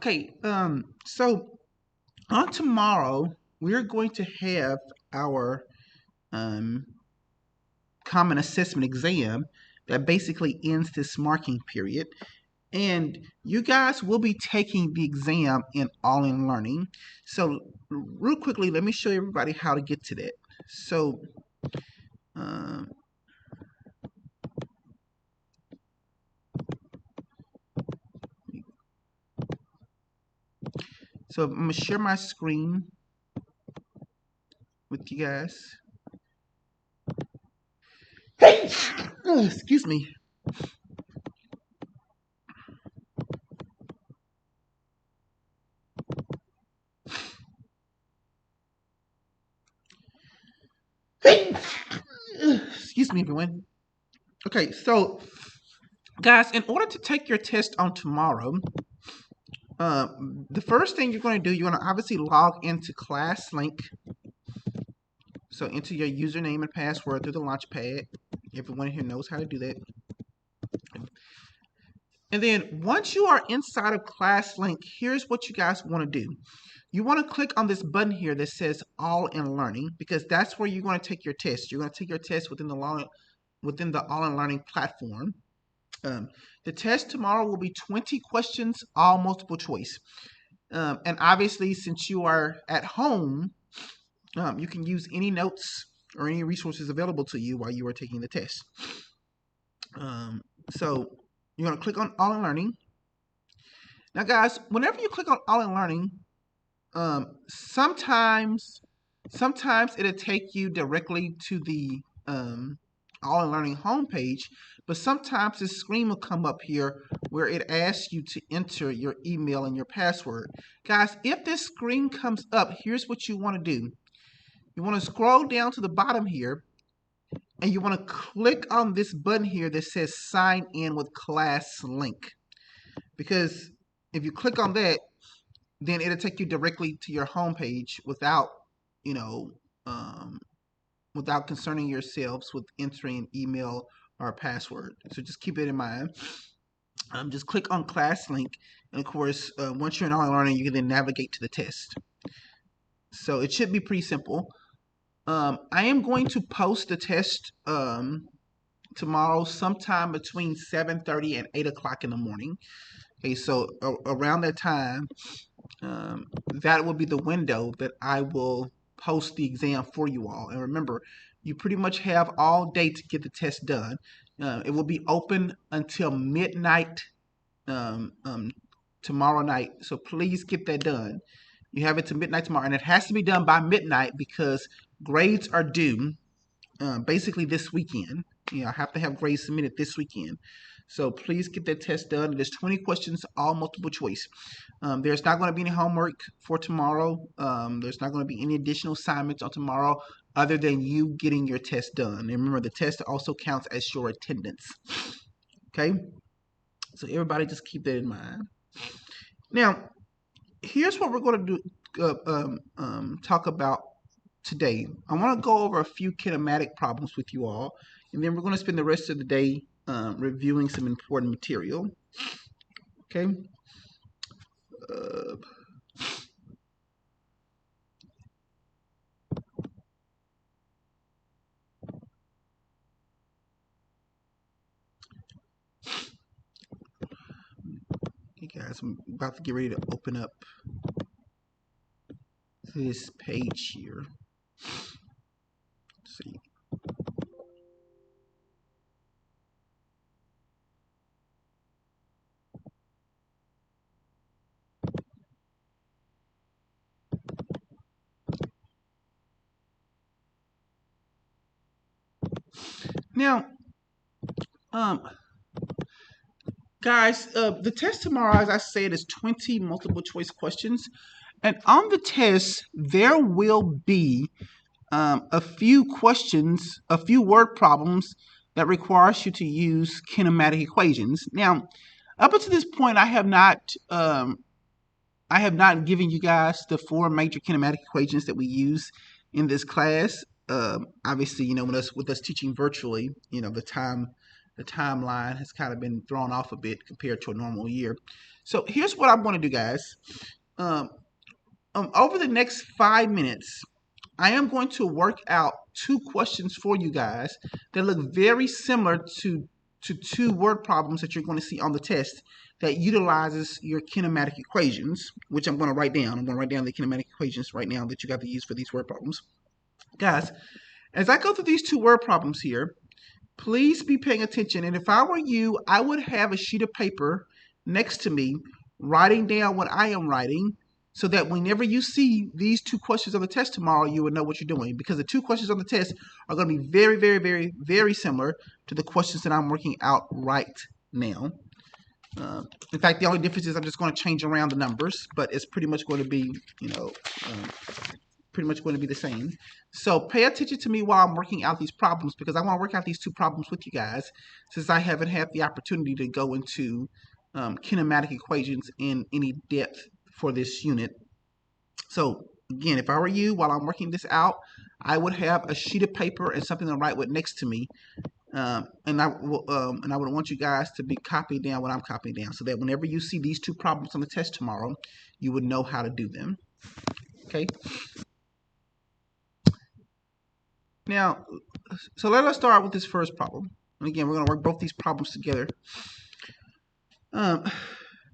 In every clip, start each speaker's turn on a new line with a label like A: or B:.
A: Okay, so on tomorrow, we're going to have our um, common assessment exam that basically ends this marking period. And you guys will be taking the exam in All in Learning. So, real quickly, let me show everybody how to get to that. So, um, I'm gonna share my screen with you guys. Excuse me. Excuse me, everyone. Okay, so guys, in order to take your test on tomorrow, the first thing you're going to do, you're going to obviously log into ClassLink. So enter your username and password through the Launchpad. Everyone here knows how to do that. And then once you are inside of ClassLink, here's what you guys want to do. You want to click on this button here that says All in Learning, because that's where you're going to take your test. You're going to take your test within the All in Learning platform. The test tomorrow will be 20 questions, all multiple choice. And obviously, since you are at home, you can use any notes or any resources available to you while you are taking the test. So you're going to click on All in Learning. Now, guys, whenever you click on All in Learning, sometimes it'll take you directly to the All in Learning homepage, but sometimes this screen will come up here where it asks you to enter your email and your password. Guys, if this screen comes up, here's what you want to do. You want to scroll down to the bottom here, and you want to click on this button here that says Sign In with ClassLink. Because if you click on that, then it'll take you directly to your homepage without, you know, without concerning yourselves with entering an email or a password. So just keep it in mind. Just click on ClassLink, and of course, once you're in All in Learning, you can then navigate to the test. So it should be pretty simple. I am going to post the test tomorrow sometime between 7:30 and 8 o'clock in the morning. Okay, so around that time, that will be the window that I will post the exam for you all. And remember, you pretty much have all day to get the test done. It will be open until midnight tomorrow night. So please get that done. You have it to midnight tomorrow, and it has to be done by midnight because grades are due basically this weekend. I have to have grades submitted this weekend. So please get that test done. There's 20 questions, all multiple choice. There's not going to be any homework for tomorrow. There's not going to be any additional assignments on tomorrow other than you getting your test done. And remember, the test also counts as your attendance. Okay? So everybody just keep that in mind. Now, here's what we're going to do. Talk about today. I want to go over a few kinematic problems with you all, and then we're going to spend the rest of the day reviewing some important material. Okay. Okay, guys, I'm about to get ready to open up this page here. Let's see. Now, guys, the test tomorrow, as I said, is 20 multiple choice questions. And on the test, there will be a few questions, a few word problems that requires you to use kinematic equations. Now, up until this point, I have not given you guys the four major kinematic equations that we use in this class. Obviously, with us teaching virtually, the time the timeline has kind of been thrown off a bit compared to a normal year. So here's what I'm going to do, guys. Um, over the next 5 minutes, I am going to work out two questions for you guys that look very similar to two word problems that you're going to see on the test that utilizes your kinematic equations, which I'm going to write down. I'm going to write down the kinematic equations right now that you got to use for these word problems. Guys, as I go through these two word problems here, please be paying attention. And if I were you, I would have a sheet of paper next to me writing down what I am writing so that whenever you see these two questions on the test tomorrow, you will know what you're doing. Because the two questions on the test are going to be very, very, very, very similar to the questions that I'm working out right now. In fact, the only difference is I'm just going to change around the numbers, but it's pretty much going to be, pretty much going to be the same. So pay attention to me while I'm working out these problems because I want to work out these two problems with you guys since I haven't had the opportunity to go into kinematic equations in any depth for this unit. So again, if I were you, while I'm working this out, I would have a sheet of paper and something to write with next to me. And I would want you guys to be copying down what I'm copying down so that whenever you see these two problems on the test tomorrow, you would know how to do them. Okay. Now, so let us start with this first problem. And again, we're going to work both these problems together.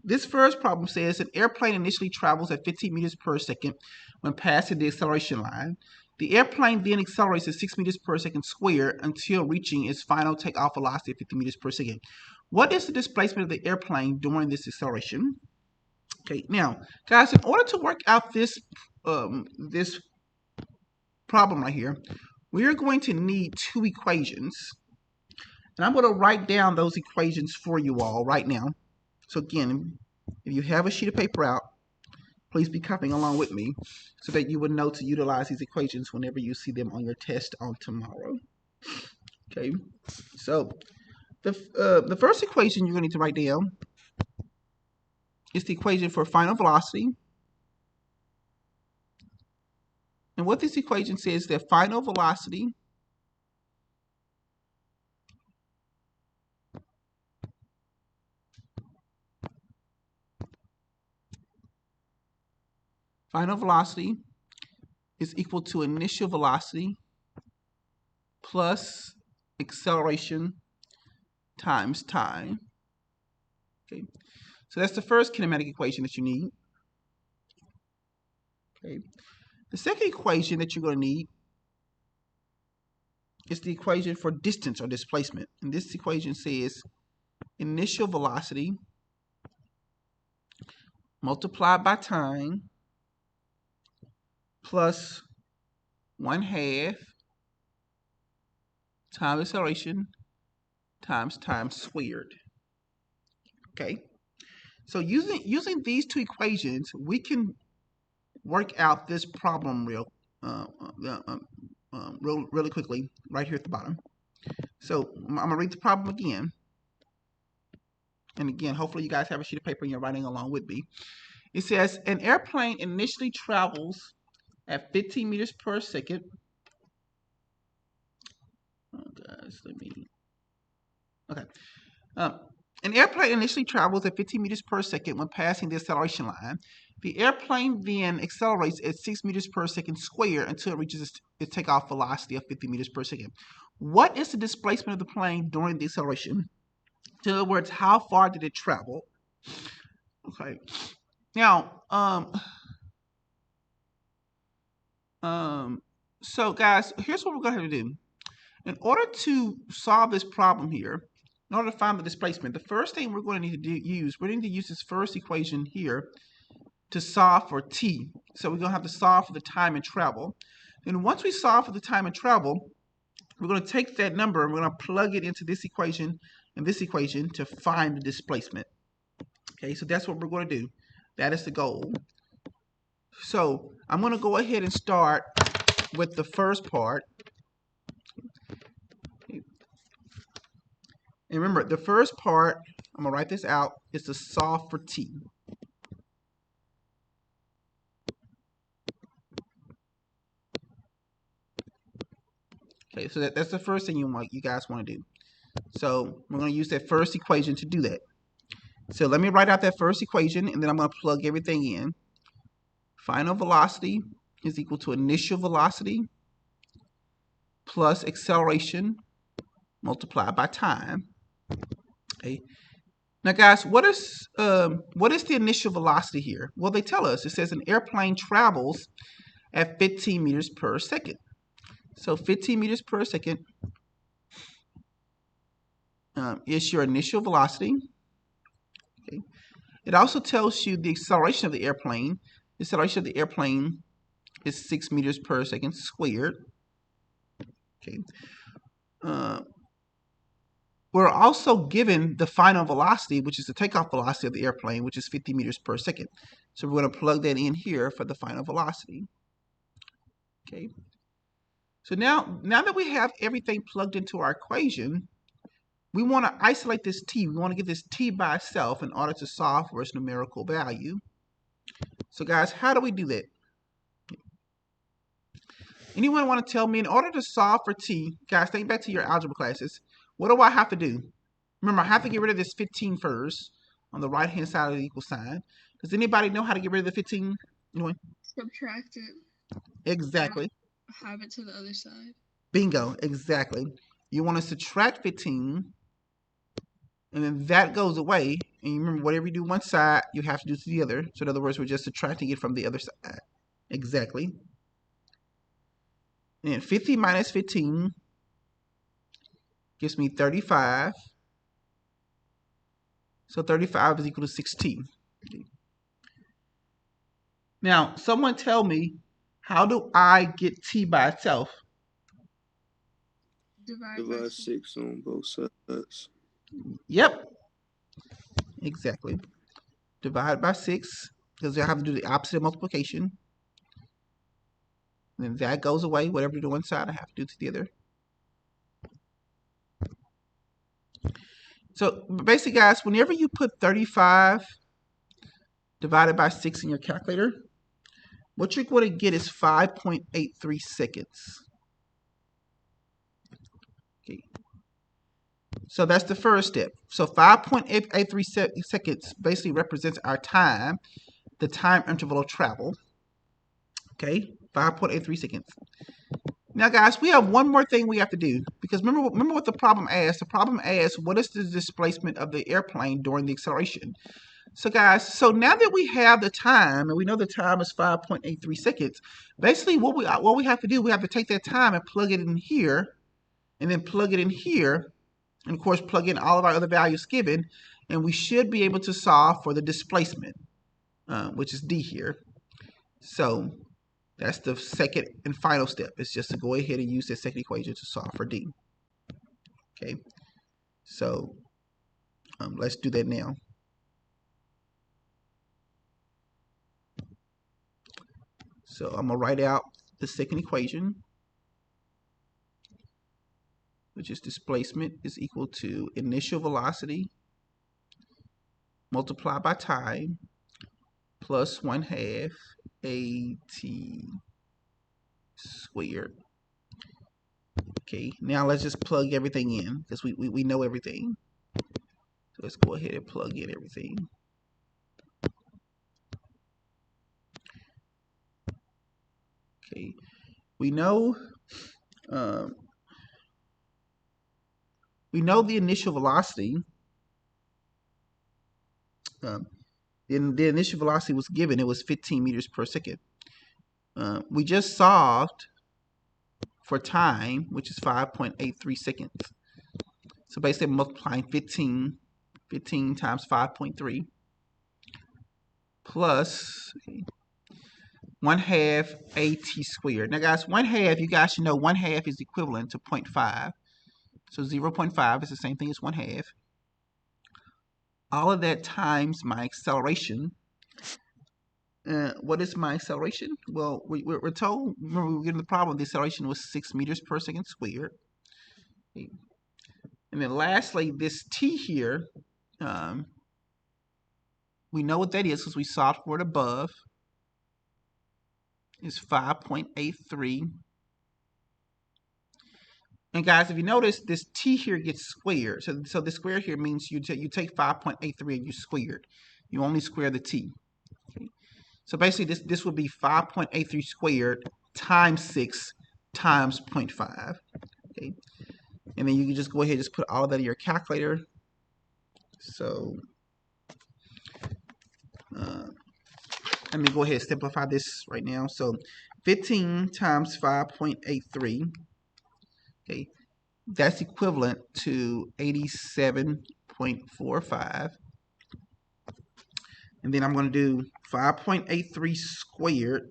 A: This first problem says an airplane initially travels at 15 meters per second when passing the acceleration line. The airplane then accelerates at 6 meters per second squared until reaching its final takeoff velocity of 50 meters per second. What is the displacement of the airplane during this acceleration? Okay, now, guys, in order to work out this problem right here, we are going to need two equations. And I'm going to write down those equations for you all right now. So again, if you have a sheet of paper out, please be copying along with me so that you would know to utilize these equations whenever you see them on your test on tomorrow. Okay, so the first equation you're going to need to write down is the equation for final velocity. And what this equation says is that final velocity is equal to initial velocity plus acceleration times time. Okay, so that's the first kinematic equation that you need. Okay, the second equation that you're going to need is the equation for distance or displacement. And this equation says initial velocity multiplied by time plus 1/2 time acceleration times time squared. Okay, so using these two equations, we can work out this problem really quickly right here at the bottom. So I'm going to read the problem again. And again, hopefully you guys have a sheet of paper and you're writing along with me. It says an airplane initially travels at 15 meters per second. Oh, guys, okay. An airplane initially travels at 15 meters per second when passing the acceleration line. The airplane then accelerates at 6 meters per second squared until it reaches its takeoff velocity of 50 meters per second. What is the displacement of the plane during the acceleration? In other words, how far did it travel? Okay. Now, so guys, here's what we're going to have to do. In order to solve this problem here, in order to find the displacement, the first thing we're going to need to use this first equation here to solve for t. So we're going to have to solve for the time and travel. And once we solve for the time and travel, we're going to take that number and we're going to plug it into this equation and this equation to find the displacement. Okay, so that's what we're going to do. That is the goal. So I'm going to go ahead and start with the first part. And remember, the first part, I'm going to write this out, is to solve for t. Okay, so that's the first thing you guys want to do. So we're going to use that first equation to do that. So let me write out that first equation, and then I'm going to plug everything in. Final velocity is equal to initial velocity plus acceleration multiplied by time. Okay. Now, guys, what is the initial velocity here? Well, they tell us. It says an airplane travels at 15 meters per second. So 15 meters per second is your initial velocity. Okay. It also tells you the acceleration of the airplane. The acceleration of the airplane is 6 meters per second squared. Okay. We're also given the final velocity, which is the takeoff velocity of the airplane, which is 50 meters per second. So we're going to plug that in here for the final velocity. Okay. So now that we have everything plugged into our equation, we want to isolate this t. We want to get this t by itself in order to solve for its numerical value. So guys, how do we do that? Anyone want to tell me, in order to solve for t, guys, think back to your algebra classes, what do I have to do? Remember, I have to get rid of this 15 first on the right-hand side of the equal sign. Does anybody know how to get rid of the 15? Anyone?
B: Subtract it.
A: Exactly.
B: Have it to the other side.
A: Bingo, exactly. You want to subtract 15, and then that goes away. And you remember, whatever you do one side, you have to do to the other. So in other words, we're just subtracting it from the other side. Exactly. And 50 minus 15 gives me 35. So 35 is equal to 16. Okay. Now, someone tell me, how do I get t by itself?
B: Divide 6 on both sides.
A: Yep. Exactly. Divide by 6, because I have to do the opposite of multiplication. And then that goes away. Whatever you do one side, I have to do to the other. So basically, guys, whenever you put 35 divided by 6 in your calculator, what you're going to get is 5.83 seconds. Okay. So that's the first step. So 5.83 seconds basically represents our time, the time interval of travel. Okay, 5.83 seconds. Now, guys, we have one more thing we have to do, because remember what the problem asked. The problem asked, what is the displacement of the airplane during the acceleration? So, guys, so now that we have the time, and we know the time is 5.83 seconds, basically what we have to do, we have to take that time and plug it in here, and then plug it in here, and of course plug in all of our other values given, and we should be able to solve for the displacement, which is d here. So that's the second and final step. It's just to go ahead and use that second equation to solve for d. Okay, so let's do that now. So I'm going to write out the second equation, which is displacement is equal to initial velocity multiplied by time plus 1/2 AT squared. Okay, now let's just plug everything in, because we know everything. So let's go ahead and plug in everything. Okay, we know the initial velocity. The initial velocity was given. It was 15 meters per second. We just solved for time, which is 5.83 seconds. So basically, I'm multiplying 15 times 5.3 plus 1/2 AT squared. Now, guys, 1/2, you guys should know 1/2 is equivalent to 0.5. So 0.5 is the same thing as 1/2. All of that times my acceleration. What is my acceleration? Well, we're told, remember we were given the problem, the acceleration was 6 meters per second squared. Okay. And then lastly, this t here, we know what that is because we solved for it above. Is 5.83. And guys, if you notice, this t here gets squared. So the square here means you take 5.83 and you square it. You only square the t. Okay. So basically, this would be 5.83 squared times 6 times 0.5. Okay. And then you can just go ahead and just put all of that in your calculator. So let me go ahead and simplify this right now. So 15 times 5.83, okay, that's equivalent to 87.45. And then I'm going to do 5.83 squared.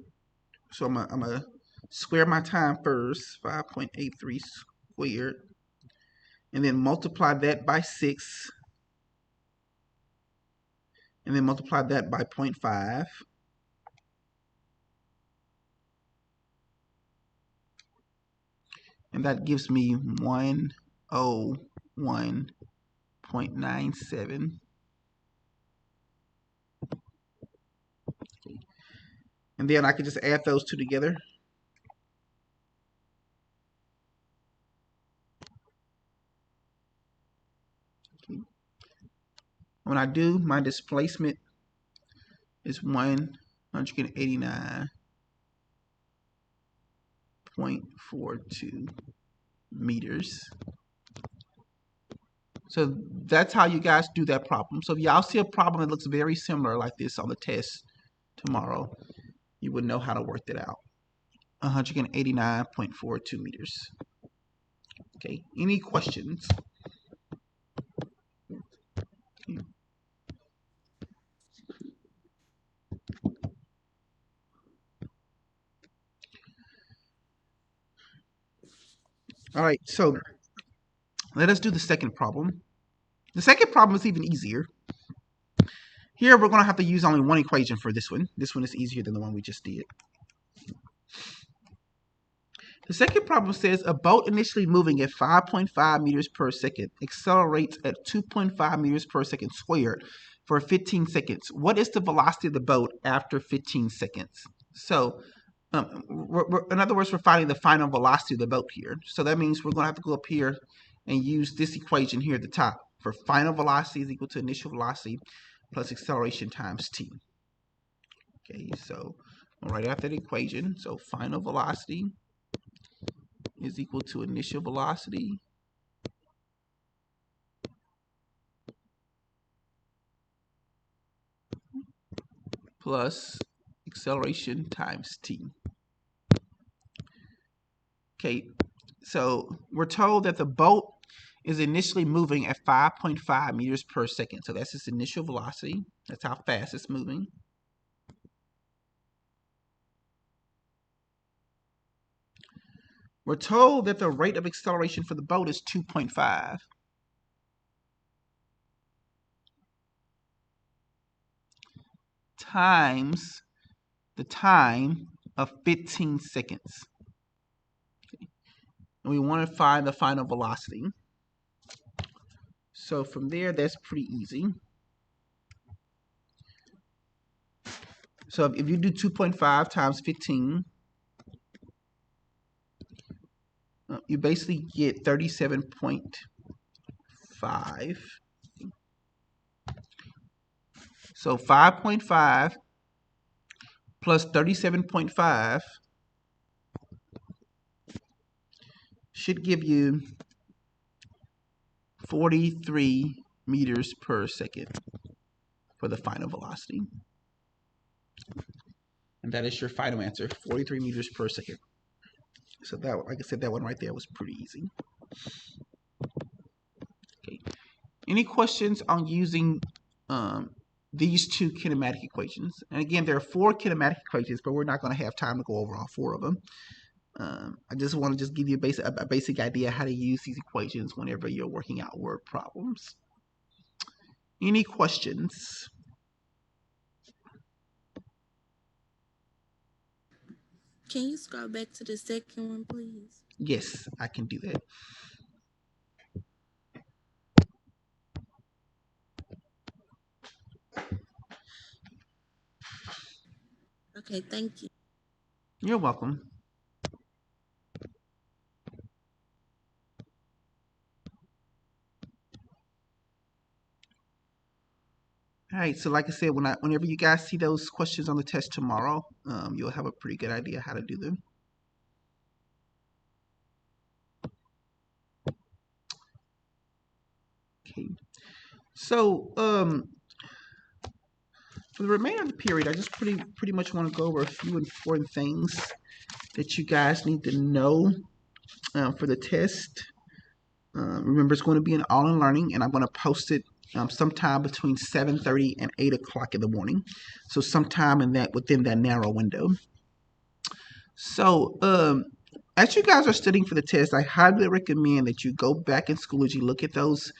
A: So I'm going to square my time first, 5.83 squared. And then multiply that by 6. And then multiply that by 0.5. And that gives me 101.97. And then I can just add those two together. Okay. When I do, my displacement is 189.42 meters. So that's how you guys do that problem. So if y'all see a problem that looks very similar like this on the test tomorrow, you would know how to work that out. 189.42 meters. Okay, any questions? Okay. All right, so let us do the second problem. The second problem is even easier. Here we're going to have to use only one equation for this one. This one is easier than the one we just did. The second problem says a boat initially moving at 5.5 meters per second accelerates at 2.5 meters per second squared for 15 seconds. What is the velocity of the boat after 15 seconds? So, in other words, we're finding the final velocity of the boat here. So that means we're going to have to go up here and use this equation here at the top. For final velocity is equal to initial velocity plus acceleration times t. Okay, so right after the equation, so final velocity is equal to initial velocity plus acceleration times t. Okay, so we're told that the boat is initially moving at 5.5 meters per second. So that's its initial velocity. That's how fast it's moving. We're told that the rate of acceleration for the boat is 2.5. Times the time of 15 seconds. Okay. And we want to find the final velocity. So from there, that's pretty easy. So if you do 2.5 times 15, you basically get 37.5. So 5.5 plus 37.5 should give you 43 meters per second for the final velocity. And that is your final answer, 43 meters per second. So that, like I said, that one right there was pretty easy. Okay. Any questions on using these two kinematic equations? And again, there are 4 kinematic equations, but we're not going to have time to go over all 4 of them. I just want to give you a basic idea how to use these equations whenever you're working out word problems. Any questions?
C: Can you scroll back to the second one, please?
A: Yes, I can do that.
C: Okay, thank you.
A: You're welcome. right, so like I said, whenever you guys see those questions on the test tomorrow, you'll have a pretty good idea how to do them. Okay, so for the remainder of the period, I just pretty much want to go over a few important things that you guys need to know for the test. Remember, it's going to be an all-in learning, and I'm going to post it sometime between 7:30 and 8 o'clock in the morning. So sometime within that narrow window. So as you guys are studying for the test, I highly recommend that you go back in Schoology, look at those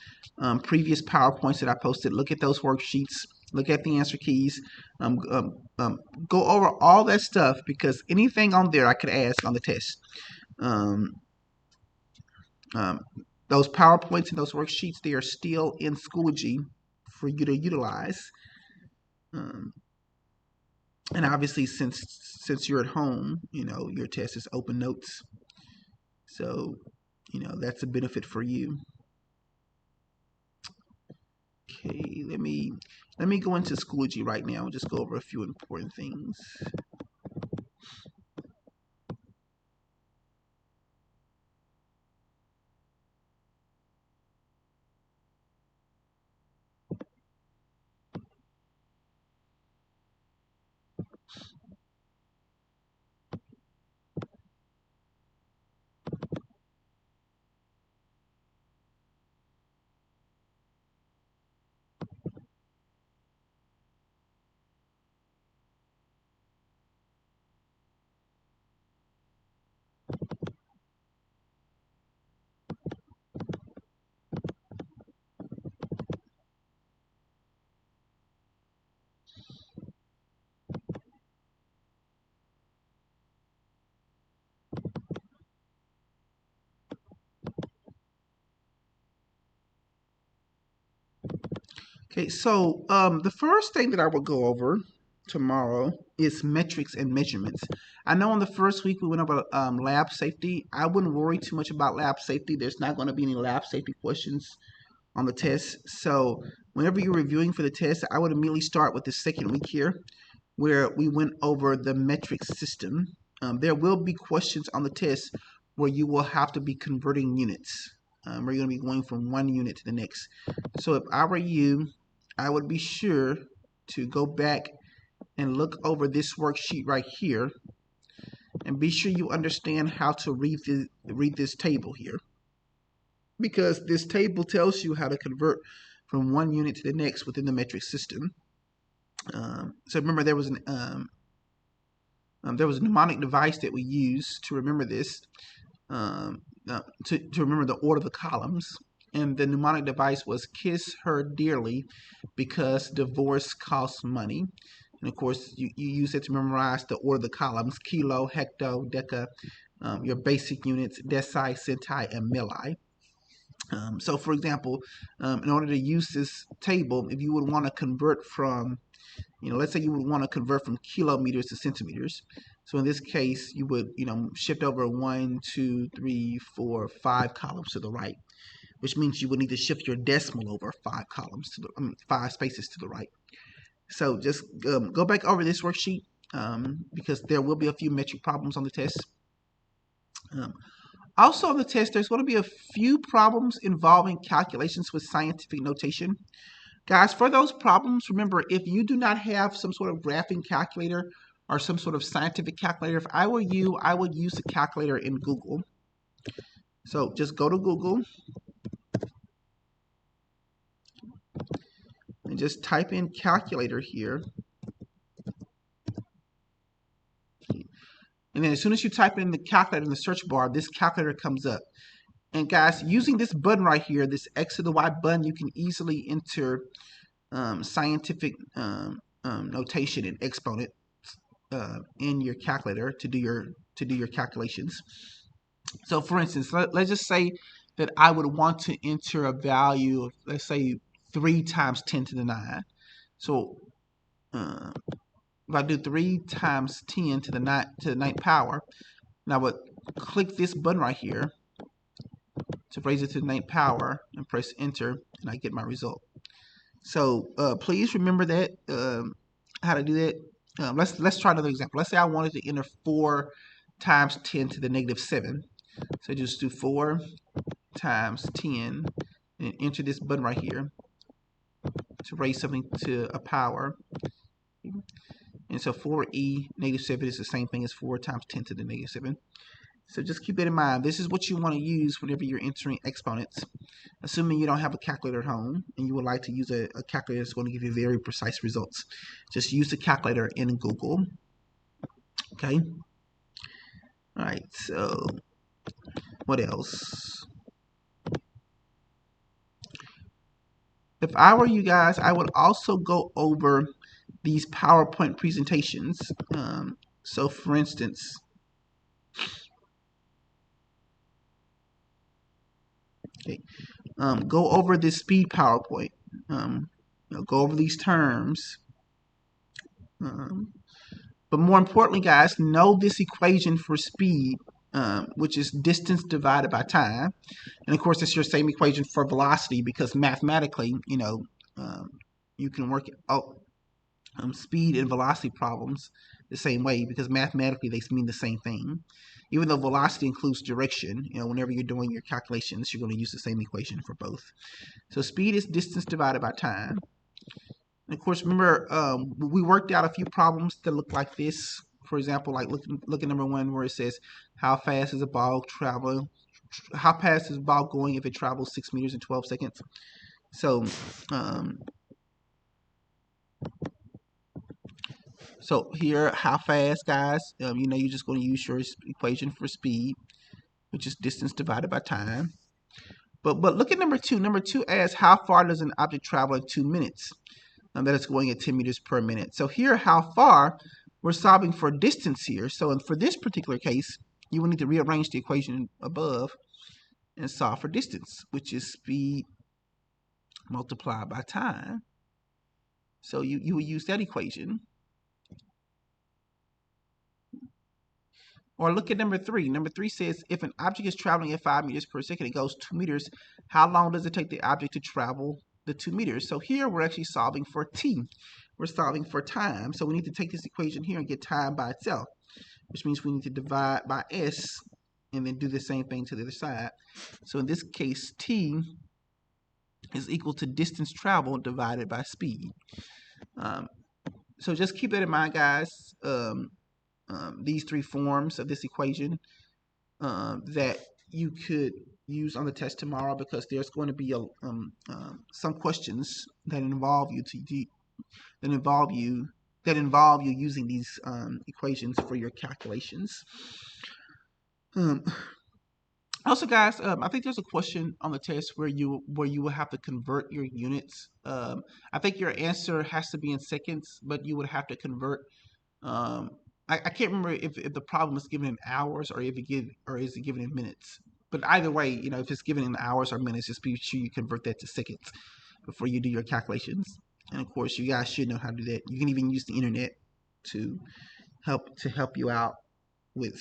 A: previous PowerPoints that I posted, look at those worksheets, look at the answer keys, go over all that stuff, because anything on there I could ask on the test. Um, um, those PowerPoints and those worksheets, they are still in Schoology for you to utilize. And obviously, since you're at home, your test is open notes. So, that's a benefit for you. Okay, let me go into Schoology right now and just go over a few important things. Okay, so the first thing that I will go over tomorrow is metrics and measurements. I know in the first week we went over lab safety. I wouldn't worry too much about lab safety. There's not going to be any lab safety questions on the test. So whenever you're reviewing for the test, I would immediately start with the second week here, where we went over the metric system. There will be questions on the test where you will have to be converting units. Where you're going to be going from one unit to the next. So if I were you, I would be sure to go back and look over this worksheet right here, and be sure you understand how to read this table here, because this table tells you how to convert from one unit to the next within the metric system. So remember, there was a mnemonic device that we used to remember this, to remember the order of the columns. And the mnemonic device was "kiss her dearly because divorce costs money." And of course, you use it to memorize the order of the columns: kilo, hecto, deca, your basic units, deci, centi, and milli. So for example, in order to use this table, if you would want to convert from, let's say you would want to convert from kilometers to centimeters. So in this case, you would, shift over 1, 2, 3, 4, 5 columns to the right, which means you would need to shift your decimal over 5 columns to the 5 spaces to the right. So just go back over this worksheet, because there will be a few metric problems on the test. Also on the test, there's going to be a few problems involving calculations with scientific notation. Guys, for those problems, remember, if you do not have some sort of graphing calculator or some sort of scientific calculator, if I were you, I would use the calculator in Google. So just go to Google and just type in calculator here. And then as soon as you type in the calculator in the search bar, this calculator comes up. And guys, using this button right here, this X to the Y button, you can easily enter scientific notation and exponent in your calculator to do your calculations. So for instance, let's just say that I would want to enter a value of, let's say, 3 times 10 to the 9. So if I do 3 times 10 to the 9th power, and I would click this button right here to raise it to the 9th power and press enter, and I get my result. So please remember that how to do that. Let's try another example. Let's say I wanted to enter 4 times 10 to the negative 7. So just do 4 times 10 and enter this button right here to raise something to a power. And so 4e negative 7 is the same thing as 4 times 10 to the negative 7. So just keep that in mind. This is what you want to use whenever you're entering exponents. Assuming you don't have a calculator at home and you would like to use a calculator that's going to give you very precise results. Just use the calculator in Google. Okay? All right, so what else? If I were you guys, I would also go over these PowerPoint presentations. So for instance, okay, go over this speed PowerPoint. Go over these terms. But more importantly, guys, know this equation for speed, which is distance divided by time. And of course, it's your same equation for velocity because mathematically, you can work out speed and velocity problems the same way because mathematically they mean the same thing. Even though velocity includes direction, whenever you're doing your calculations, you're going to use the same equation for both. So speed is distance divided by time. And of course, remember, we worked out a few problems that look like this. For example, like look at number 1 where it says, how fast is a ball traveling? How fast is a ball going if it travels 6 meters in 12 seconds? So, here, how fast, guys? You're just going to use your equation for speed, which is distance divided by time. But look at number 2. Number 2 asks, how far does an object travel in 2 minutes? That it's going at 10 meters per minute. So here, how far, we're solving for distance here. So for this particular case, you will need to rearrange the equation above and solve for distance, which is speed multiplied by time. So you will use that equation. Or look at number 3. Number 3 says, if an object is traveling at 5 meters per second, it goes 2 meters. How long does it take the object to travel the 2 meters? So here we're actually solving for t. We're solving for time. So we need to take this equation here and get time by itself, which means we need to divide by s and then do the same thing to the other side. So in this case, t is equal to distance traveled divided by speed. So just keep that in mind, guys. These 3 forms of this equation that you could use on the test tomorrow, because there's going to be some questions that involve you using these equations for your calculations. Also, guys, I think there's a question on the test where you will have to convert your units. I think your answer has to be in seconds, but you would have to convert. I can't remember if the problem is given in hours or is it given in minutes. But either way, if it's given in hours or minutes, just be sure you convert that to seconds before you do your calculations. And of course, you guys should know how to do that. You can even use the internet to help you out with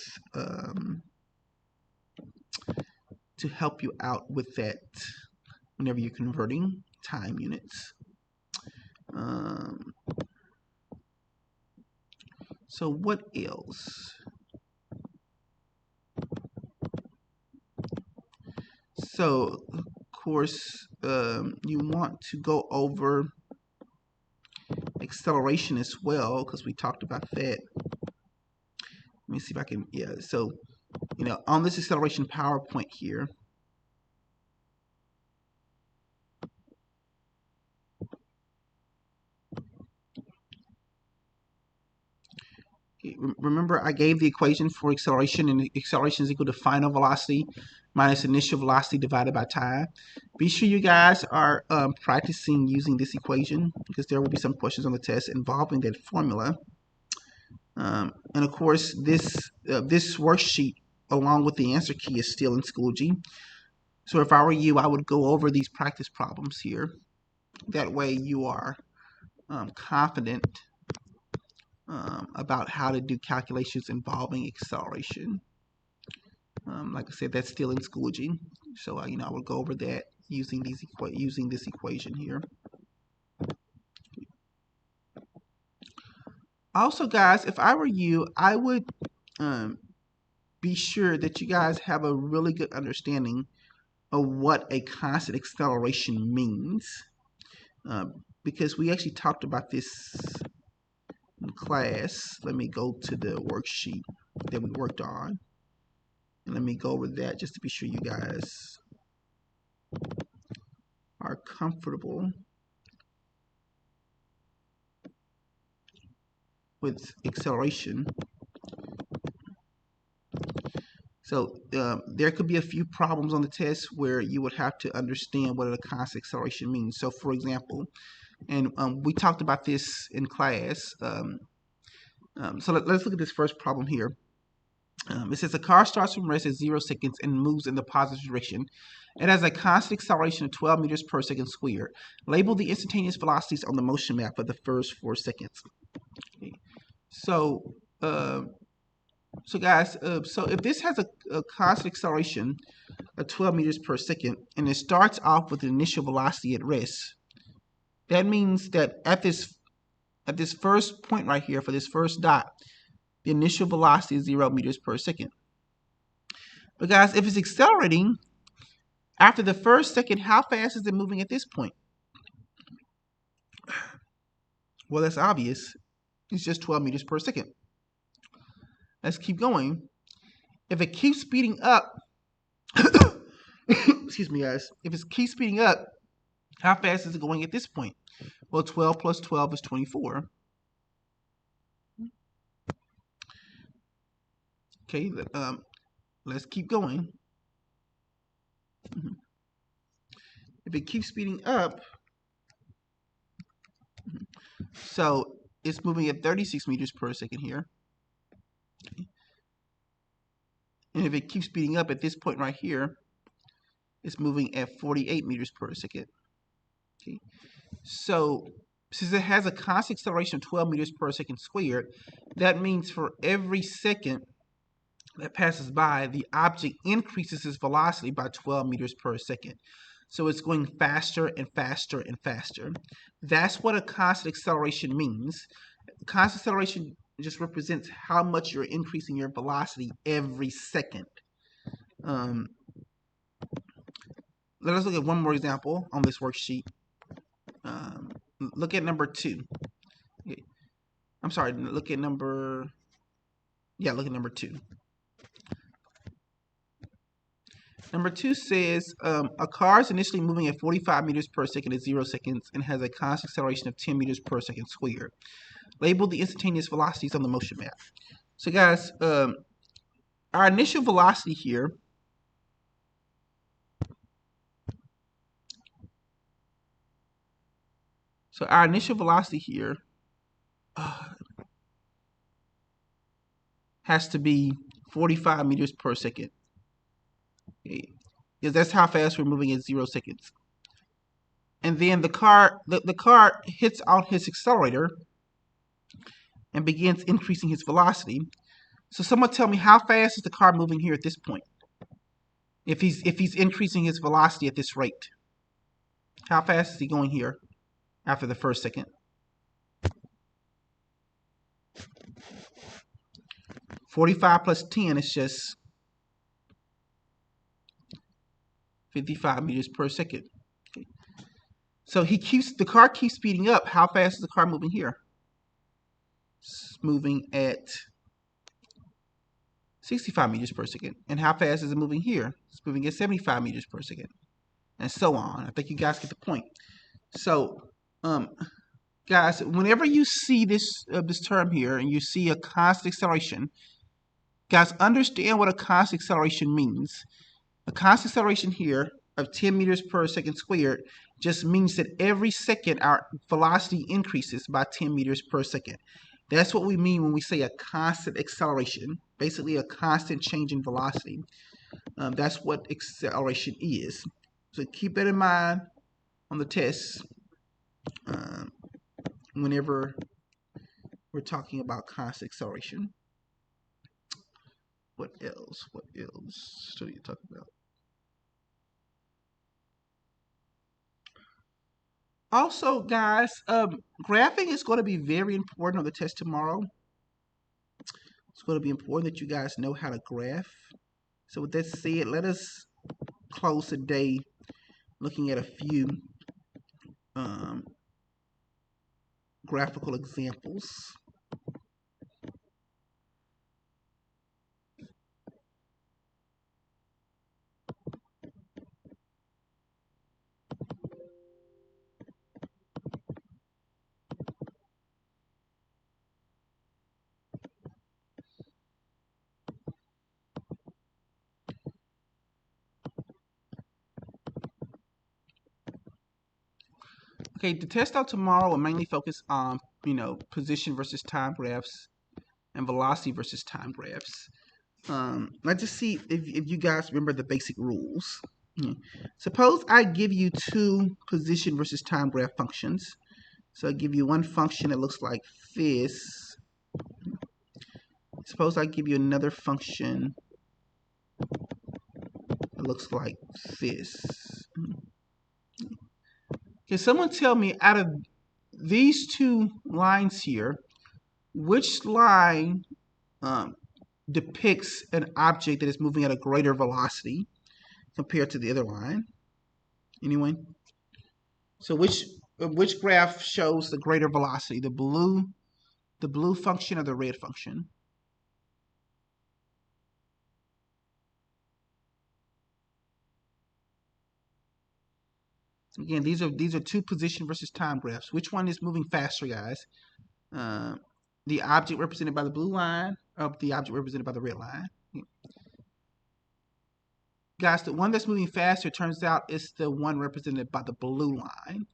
A: that whenever you're converting time units. So what else? So of course, you want to go over acceleration as well, because we talked about that. Let me see if I can, so, on this acceleration PowerPoint here, remember I gave the equation for acceleration, and acceleration is equal to final velocity minus initial velocity divided by time. Be sure you guys are practicing using this equation, because there will be some questions on the test involving that formula. And of course, this worksheet along with the answer key is still in Schoology. So if I were you, I would go over these practice problems here. That way you are confident about how to do calculations involving acceleration. Like I said, that's still in Schoology. So I would go over that using this equation here. Also, guys, if I were you, I would be sure that you guys have a really good understanding of what a constant acceleration means, because we actually talked about this in class. Let me go to the worksheet that we worked on, and let me go over that just to be sure you guys are comfortable with acceleration. So there could be a few problems on the test where you would have to understand what a constant acceleration means. So for example, and we talked about this in class. So let's look at this first problem here. It says a car starts from rest at 0 seconds and moves in the positive direction. It has a constant acceleration of 12 meters per second squared. Label the instantaneous velocities on the motion map for the first 4 seconds. Okay. So, guys, so if this has a constant acceleration of 12 meters per second and it starts off with an initial velocity at rest, that means that at this first point right here, for this first dot, the initial velocity is 0 meters per second. But guys, if it's accelerating after the first second, how fast is it moving at this point? Well, that's obvious. It's just 12 meters per second. Let's keep going. If it keeps speeding up, excuse me, guys. If it keeps speeding up, how fast is it going at this point? Well, 12 plus 12 is 24. Okay, let's keep going. If it keeps speeding up, so it's moving at 36 meters per second here. Okay. And if it keeps speeding up at this point right here, it's moving at 48 meters per second. Okay. So since it has a constant acceleration of 12 meters per second squared, that means for every second that passes by, the object increases its velocity by 12 meters per second. So it's going faster and faster and faster. That's what a constant acceleration means. Constant acceleration just represents how much you're increasing your velocity every second. Let us look at one more example on this worksheet. Look at number 2. Okay. I'm sorry, look at number 2. Number 2 says a car is initially moving at 45 meters per second at 0 seconds and has a constant acceleration of 10 meters per second squared. Label the instantaneous velocities on the motion map. So guys, our initial velocity here has to be 45 meters per second. Okay. Because that's how fast we're moving at 0 seconds. And then the car hits out its accelerator and begins increasing its velocity. So someone tell me, how fast is the car moving here at this point? If he's increasing his velocity at this rate, how fast is he going here after the first second? 45 plus 10 is just 55 meters per second. Okay. So the car keeps speeding up. How fast is the car moving here? It's moving at 65 meters per second. And how fast is it moving here? It's moving at 75 meters per second. And so on. I think you guys get the point. So, guys, whenever you see this term here and you see a constant acceleration, guys, understand what a constant acceleration means. A constant acceleration here of 10 meters per second squared just means that every second our velocity increases by 10 meters per second. That's what we mean when we say a constant acceleration, basically a constant change in velocity. That's what acceleration is. So keep that in mind on the test whenever we're talking about constant acceleration. What else? What else do you talk about? Also, guys, graphing is going to be very important on the test tomorrow. It's going to be important that you guys know how to graph. So with that said, let us close the day looking at a few um, graphical examples. Okay, the test out tomorrow will mainly focus on, position versus time graphs and velocity versus time graphs. Let's just see if you guys remember the basic rules. Suppose I give you two position versus time graph functions. So I give you one function that looks like this. Suppose I give you another function that looks like this. Can someone tell me, out of these two lines here, which line depicts an object that is moving at a greater velocity compared to the other line? Anyone? So which graph shows the greater velocity? The blue function or the red function? Again, these are two position versus time graphs. Which one is moving faster, guys? The object represented by the blue line or the object represented by the red line? Guys, the one that's moving faster, turns out, is the one represented by the blue line.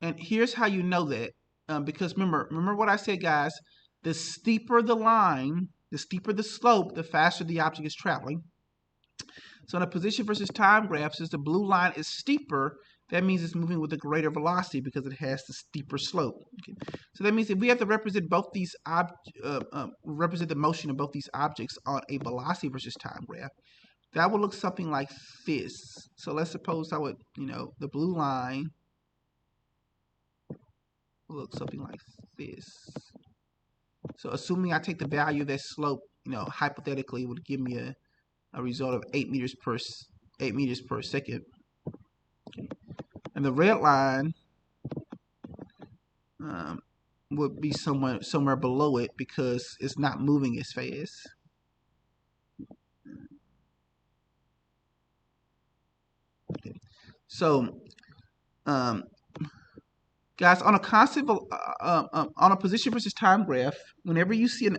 A: And here's how you know that. Because remember what I said, guys. The steeper the line, the steeper the slope, the faster the object is traveling. So in a position versus time graph, since the blue line is steeper, that means it's moving with a greater velocity because it has the steeper slope. Okay. So that means if we have to represent both these represent the motion of both these objects on a velocity versus time graph, that would look something like this. So let's suppose I would, the blue line will look something like this. So assuming I take the value of that slope, hypothetically, it would give me a result of 8 meters per second. Okay. And the red line would be somewhere below it because it's not moving as fast. Okay. So, guys, on a constant on a position versus time graph, whenever you see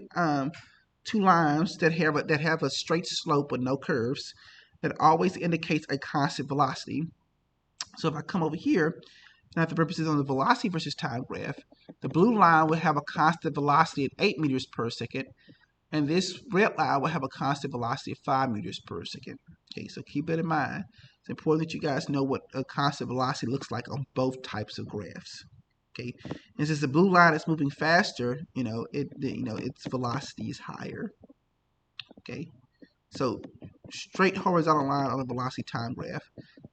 A: two lines that have a straight slope with no curves, that always indicates a constant velocity. So if I come over here and I have to represent on the velocity versus time graph, the blue line will have a constant velocity at 8 meters per second, and this red line will have a constant velocity of 5 meters per second. Okay, so keep that in mind. It's important that you guys know what a constant velocity looks like on both types of graphs. Okay, and since the blue line is moving faster, its velocity is higher. Okay, so straight horizontal line on a velocity time graph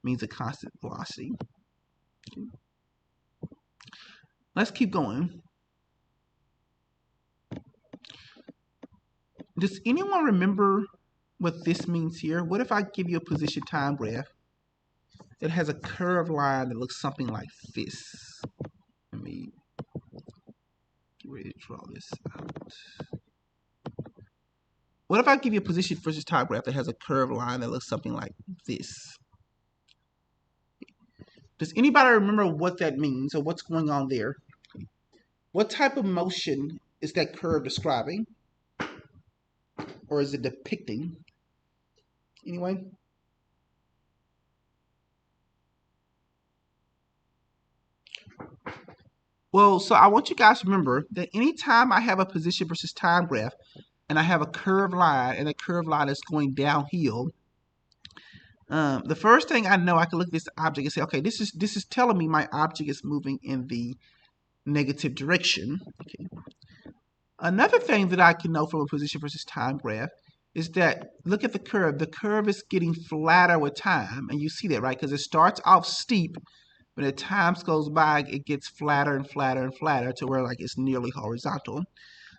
A: means a constant velocity. Okay. Let's keep going. Does anyone remember what this means here? What if I give you a position time graph that has a curved line that looks something like this? Let me get ready to draw this out. What if I give you a position versus time graph that has a curved line that looks something like this? Does anybody remember what that means or what's going on there? What type of motion is that curve describing? Or is it depicting? Anyway? Well, so I want you guys to remember that anytime I have a position versus time graph and I have a curved line and that curved line is going downhill, the first thing I know, I can look at this object and say, okay, this is telling me my object is moving in the negative direction. Okay. Another thing that I can know from a position versus time graph is that, look at the curve. The curve is getting flatter with time, and you see that, right? Because it starts off steep, But as time goes by, it gets flatter and flatter and flatter to where like it's nearly horizontal.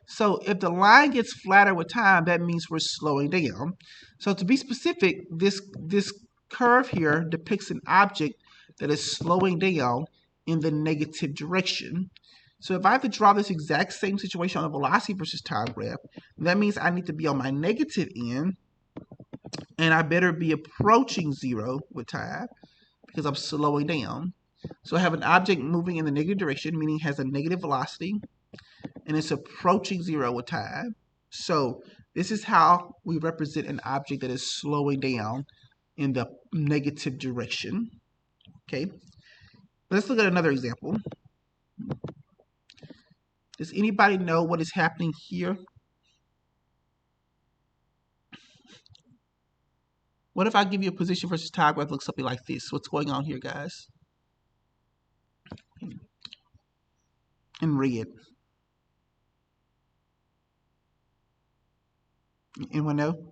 A: So if the line gets flatter with time, that means we're slowing down. So to be specific, this curve here depicts an object that is slowing down in the negative direction. So if I have to draw this exact same situation on a velocity versus time graph, that means I need to be on my negative end, and I better be approaching zero with time because I'm slowing down. So I have an object moving in the negative direction, meaning it has a negative velocity, and it's approaching zero with time. So this is how we represent an object that is slowing down in the negative direction. Okay, let's look at another example. Does anybody know what is happening here? What if I give you a position versus time graph that looks something like this? What's going on here, guys? In red. Anyone know?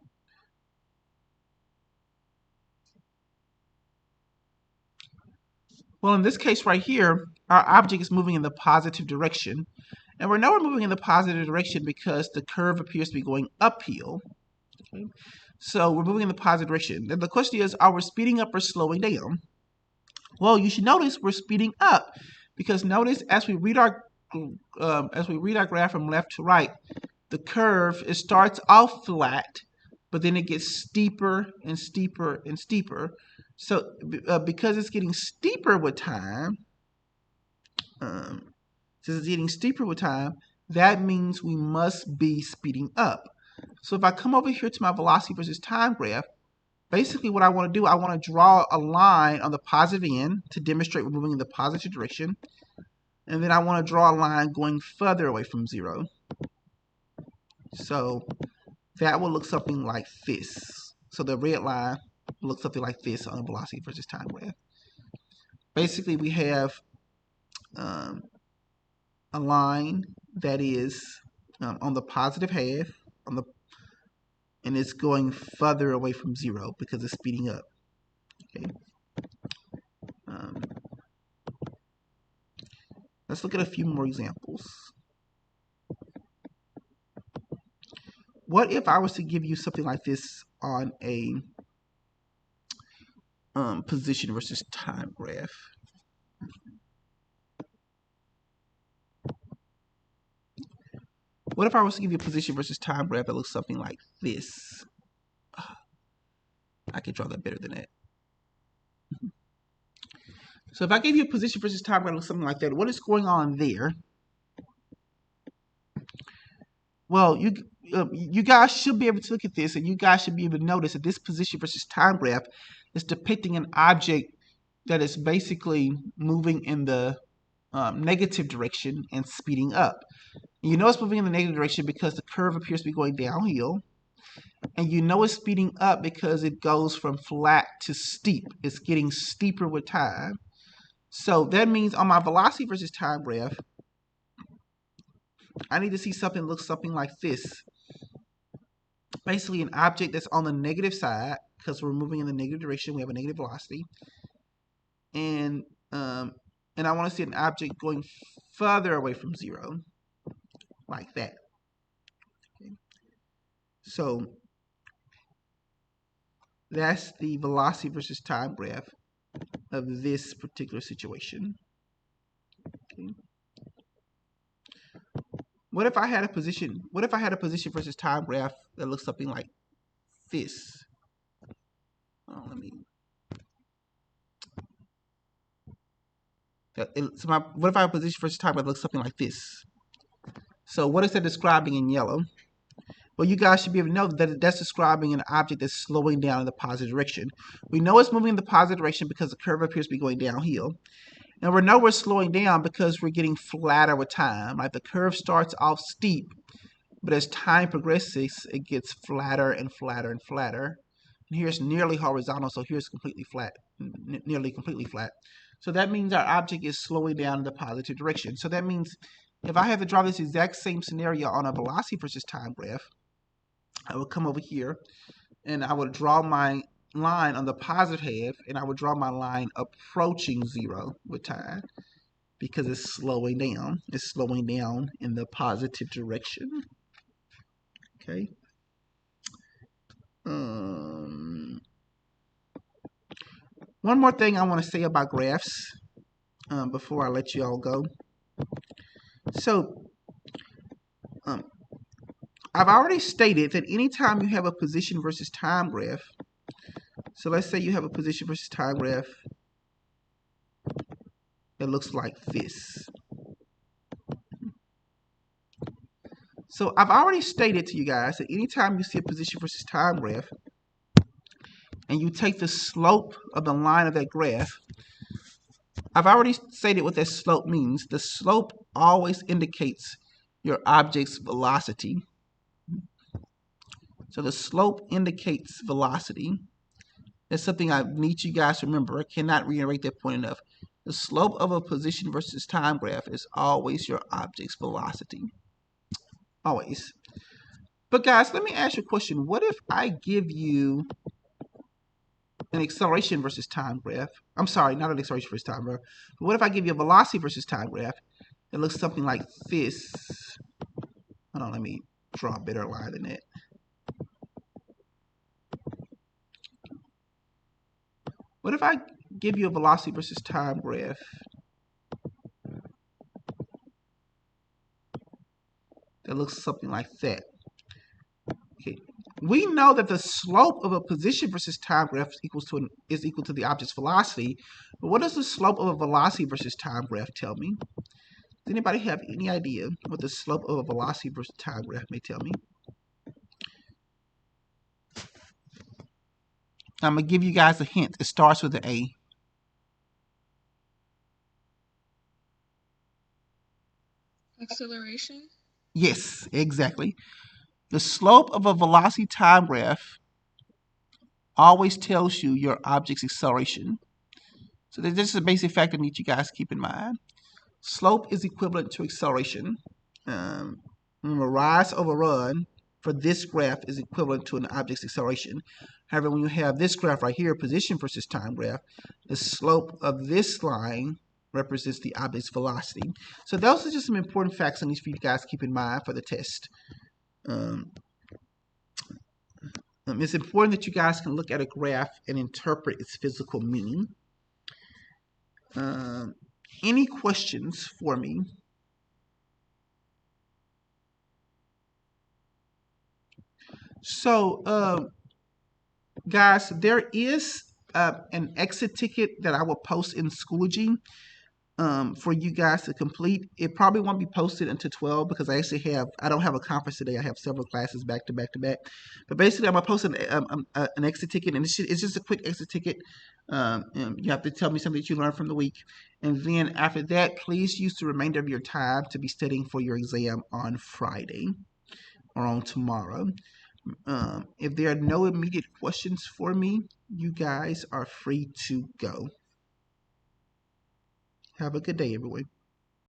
A: Well, in this case right here, our object is moving in the positive direction. And we know we're moving in the positive direction because the curve appears to be going uphill. Okay? So we're moving in the positive direction. Then the question is, are we speeding up or slowing down? Well, you should notice we're speeding up because notice as we read our graph from left to right, the curve, it starts off flat, but then it gets steeper and steeper and steeper. So because it's getting steeper with time, since it's getting steeper with time, that means we must be speeding up. So if I come over here to my velocity versus time graph, basically what I want to do, I want to draw a line on the positive end to demonstrate we're moving in the positive direction. And then I want to draw a line going further away from zero. So that will look something like this. So the red line will look something like this on a velocity versus time graph. Basically, we have a line that is on the positive half, and it's going further away from zero because it's speeding up. Okay. Let's look at a few more examples. What if I was to give you something like this on a position versus time graph? What if I was to give you a position versus time graph that looks something like this? I could draw that better than that. So if I gave you a position versus time graph that looks something like that, what is going on there? Well, you guys should be able to look at this, and you guys should be able to notice that this position versus time graph is depicting an object that is basically moving in the negative direction and speeding up. You know it's moving in the negative direction because the curve appears to be going downhill. And you know it's speeding up because it goes from flat to steep. It's getting steeper with time. So that means on my velocity versus time graph, I need to see something that looks something like this. Basically an object that's on the negative side because we're moving in the negative direction. We have a negative velocity. And I want to see an object going further away from zero. Like that. Okay. So that's the velocity versus time graph of this particular situation. Okay. What if I had a position versus time graph that looks something like this? Oh, what if I have a position versus time graph that looks something like this? So what is that describing in yellow? Well, you guys should be able to know that that's describing an object that's slowing down in the positive direction. We know it's moving in the positive direction because the curve appears to be going downhill. And we know we're slowing down because we're getting flatter with time. Like the curve starts off steep, but as time progresses, it gets flatter and flatter and flatter. And here's nearly horizontal, so here's completely flat, nearly completely flat. So that means our object is slowing down in the positive direction. So that means if I have to draw this exact same scenario on a velocity versus time graph, I would come over here and I would draw my line on the positive half, and I would draw my line approaching 0 with time because it's slowing down. It's slowing down in the positive direction. Okay. One more thing I want to say about graphs before I let you all go. So, I've already stated that anytime you have a position versus time graph, so let's say you have a position versus time graph that looks like this. So I've already stated to you guys that anytime you see a position versus time graph and you take the slope of the line of that graph, I've already stated what that slope means. The slope always indicates your object's velocity. So the slope indicates velocity. That's something I need you guys to remember. I cannot reiterate that point enough. The slope of a position versus time graph is always your object's velocity. Always. But guys, let me ask you a question. What if I give you an acceleration versus time graph? I'm sorry, not an acceleration versus time graph. But what if I give you a velocity versus time graph that looks something like this? Hold on, let me draw a better line than that. What if I give you a velocity versus time graph that looks something like that? Okay. We know that the slope of a position versus time graph is equal to the object's velocity. But what does the slope of a velocity versus time graph tell me? Does anybody have any idea what the slope of a velocity versus time graph may tell me? I'm going to give you guys a hint. It starts with an A.
B: Acceleration?
A: Yes, exactly. The slope of a velocity time graph always tells you your object's acceleration. So this is a basic fact I need you guys to keep in mind. Slope is equivalent to acceleration. Remember, rise over run for this graph is equivalent to an object's acceleration. However, when you have this graph right here, position versus time graph, the slope of this line represents the object's velocity. So those are just some important facts I need for you guys to keep in mind for the test. It's important that you guys can look at a graph and interpret its physical meaning. Any questions for me? So, guys, there is an exit ticket that I will post in Schoology for you guys to complete. It probably won't be posted until 12 because I don't have a conference today. I have several classes back to back to back. But basically, I'm gonna post an exit ticket, and it's just a quick exit ticket. You have to tell me something that you learned from the week, and then after that, please use the remainder of your time to be studying for your exam on Friday or on tomorrow. If there are no immediate questions for me, you guys are free to go. Have a good day, everyone.